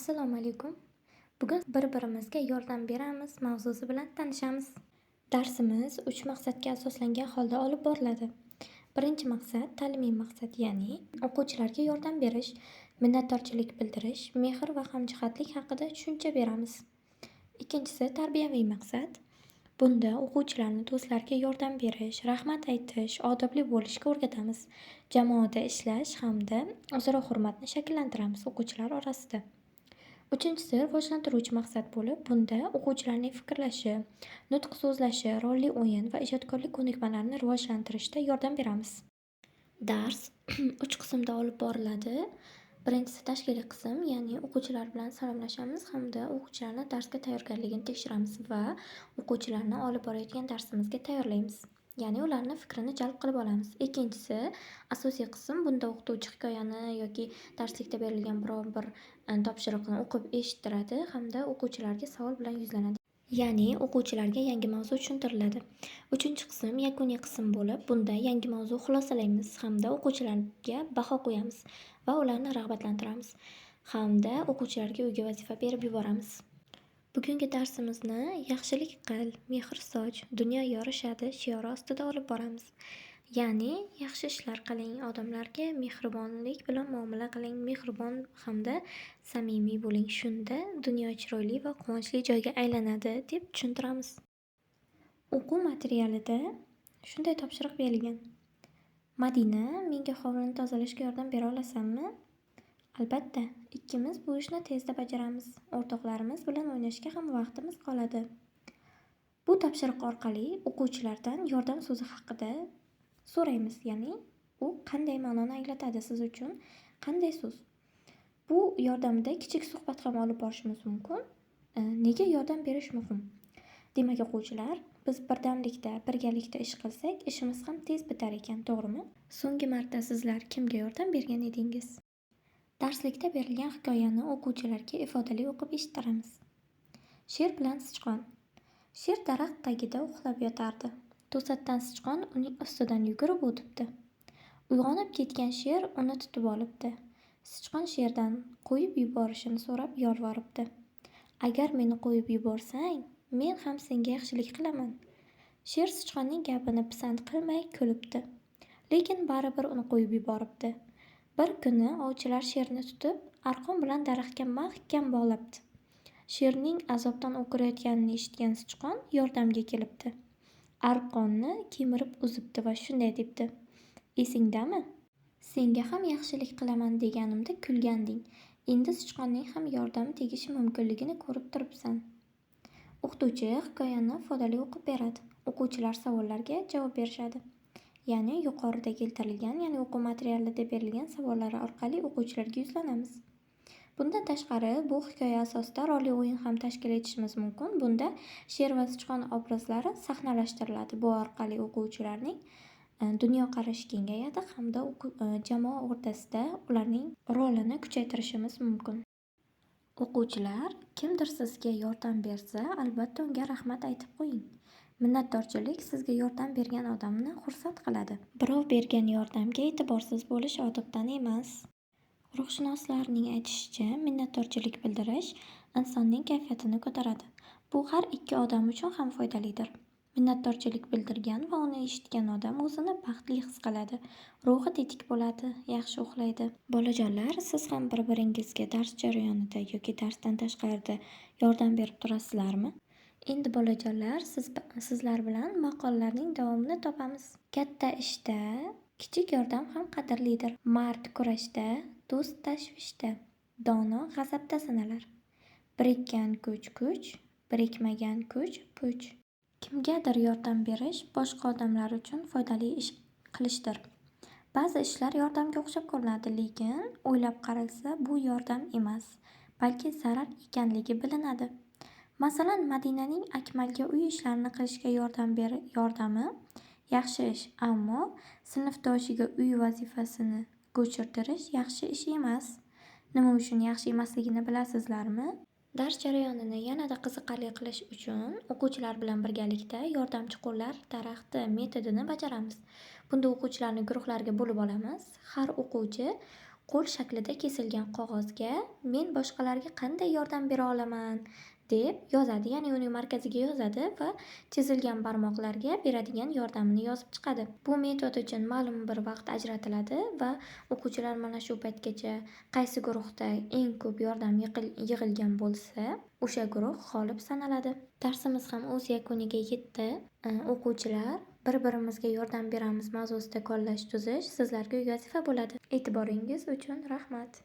Assalomu alaykum. Bugun bir-birimizga yordam beramiz mavzusi bilan tanishamiz. Darsimiz 3 maqsadga asoslangan holda olib boriladi. Birinchi maqsad ta'limiy maqsad, ya'ni o'quvchilarga yordam berish, minnatdorchilik bildirish, mehr va hamjihatlik haqida tushuncha beramiz. Ikkinchisi tarbiyaviy maqsad. Bunda o'quvchilarni do'stlarga yordam berish, rahmat aytish, odobli bo'lishga o'rgatamiz. Jamoada ishlash hamda o'zaro hurmatni shakllantiramiz o'quvchilar orasida. Uchinchisi rivojlantiruvchi maqsad bo'lib, bunda o'quvchilarning fikrlashi, nutq so'zlashi, rolli o'yin va ijodkorlik ko'nikmalarini rivojlantirishda yordam beramiz. Dars 3 qismda olib boriladi. Birinchisi tashkiliy qism, ya'ni o'quvchilar bilan salomlashamiz hamda o'quvchilarni darsga tayyorgarligini tekshiramiz va o'quvchilarni olib borayotgan darsimizga tayyorlaymiz. Ya'ni ularni fikrini jalb qilib olamiz. Ikkinchisi asosiy qism. Bunda o'qituvchi hikoyani yoki darslikda berilgan biror bir topshiriqni o'qib eshittiradi hamda o'quvchilarga savol bilan yuzlanadi. Ya'ni o'quvchilarga yangi mavzu tushuntiriladi. Uchinchi qism yakuniy qism bo'lib, bunda yangi mavzu xulosalaymiz hamda o'quvchilarga baho qo'yamiz va ularni rag'batlantiramiz hamda o'quvchilarga uyga vazifa berib yuboramiz. Bugungi darsimizni yaxshilik qil, mehr soch, dunyo yorishadi shiori ostida olib boramiz. Ya'ni yaxshi ishlar qiling, odamlarga mehribonlik bilan muomala qiling, mehribon hamda samimiy bo'ling. Shunda dunyo chiroyli va quvonchli joyga aylanadi deb tushuntiramiz. O'quv materialida shunday topshiriq berilgan. Madina, menga hovlini tozalashga yordam bera olasanmi? Albatta, ikkimiz bu ishni tezda bajaramiz. O'rtoqlarimiz bilan o'ynashga ham vaqtimiz qoladi. Bu topshiriq orqali o'quvchilardan yordam so'zi haqida so'raymiz, ya'ni u qanday ma'noni anglatadi siz uchun, qanday so'z. Bu yordamda kichik suhbat ham olib borishimiz mumkin. Nega yordam berish muhim? Demak o'quvchilar, biz birdamlikda, birgalikda ish qilsak, ishimiz ham tez bitar ekan, to'g'rimi? So'nggi marta sizlar kimga yordam bergan edingiz? Darslikda berilgan hikoyani o'quvchilarga ifodali o'qib eshittiramiz. Sher bilan sichqon. Sher daraxt tagida uxlab yotardi. To'satdan sichqon uning ustidan yugurib o'tibdi. Uyg'onib ketgan sher uni tutib olibdi. Sichqon sherdan qo'yib yuborishini so'rab yolvoribdi. Agar meni qo'yib yuborsang, men ham senga yaxshilik qilaman. Sher sichqonning gapini pisand qilmay kulibdi. Lekin baribir uni qo'yib yuboribdi. Bir kuni ovchilar sherni tutib, arqon bilan daraxtga mahkam bog'labdi. Sherning azobdan o'kirayotganini eshitgan sichqon yordamga kelibdi. Arqonni kemirib uzibdi va shunday debdi: "Esingdami? Senga ham yaxshilik qilaman deganimda kulganding. Endi sichqonning ham yordami tegishi mumkinligini ko'rib turibsan." O'qituvchi hikoyani foydali o'qib beradi. O'quvchilar savollarga javob berishadi. Ya'ni yuqorida keltirilgan, ya'ni o'quv materialida berilgan savollar orqali o'quvchilarga yuzlanamiz. Bundan tashqari, bu hikoya asosida rolli o'yin ham tashkil etishimiz mumkin. Bunda sher va sichqon obrazlari sahnalashtiriladi. Bu orqali o'quvchilarning dunyoqarashi kengayadi hamda jamoa o'rtasida ularning rolini kuchaytirishimiz mumkin. O'quvchilar, kimdir sizga yordam bersa, albatta unga rahmat aytib qo'ying. Minnatdorchilik sizga yordam bergan odamni xursand qiladi. Birov bergan yordamga e'tiborsiz bo'lish odobdan emas. Ruhshunoslarning aytishicha, minnatdorchilik bildirish insonning kayfiyatini ko'taradi. Bu har ikki odam uchun ham foydalidir. Minnatdorchilik bildirgan va uni eshitgan odam o'zini baxtli his qiladi, ruhi tetik bo'ladi, yaxshi uxlaydi. Bolajonlar, siz ham bir-biringizga dars jarayonida yoki darsdan tashqarida yordam berib turasizlarmi? Endi bolajonlar, sizlar bilan maqollarning davomini topamiz. Katta ishda kichik yordam ham qadrlidir. Mard kurashda, do'st tashvishda, dono g'azabda sinalar. Birikkan kuch, birikmagan kuch puch. Kimgadir yordam berish boshqa odamlar uchun foydali ish qilishdir. Ba'zi ishlar yordamga o'xshab ko'rinadi, lekin o'ylab qaralsa bu yordam emas, balki zarar ekanligi bilinadi. Masalan, Madinaning Akmalga uy ishlarini qilishga yordami yaxshi ish, ammo sinfdoshiga uy vazifasini ko'chirtirish yaxshi ish emas. Nima uchun yaxshi emasligini bilasizlarmi? Dars jarayonini yanada qiziqarli qilish uchun o'quvchilar bilan birgalikda yordamchi qo'llar daraxti metodini bajaramiz. Bunda o'quvchilarni guruhlarga bo'lib olamiz. Har o'quvchi qo'l shaklida kesilgan qog'ozga men boshqalarga qanday yordam bera olaman deb yozadi, ya'ni uning markaziga yozadi va chizilgan barmoqlarga beradigan yordamini yozib chiqadi. Bu metod uchun ma'lum bir vaqt ajratiladi va o'quvchilar mana shu paytgacha qaysi guruhda eng ko'p yordam yig'ilgan bo'lsa, o'sha guruh g'olib sanaladi. Darsimiz ham o'z yakuniga yetdi. O'quvchilar, bir-birimizga yordam beramiz mavzusida kollaj tuzish sizlarga uy vazifa bo'ladi. E'tiboringiz uchun rahmat.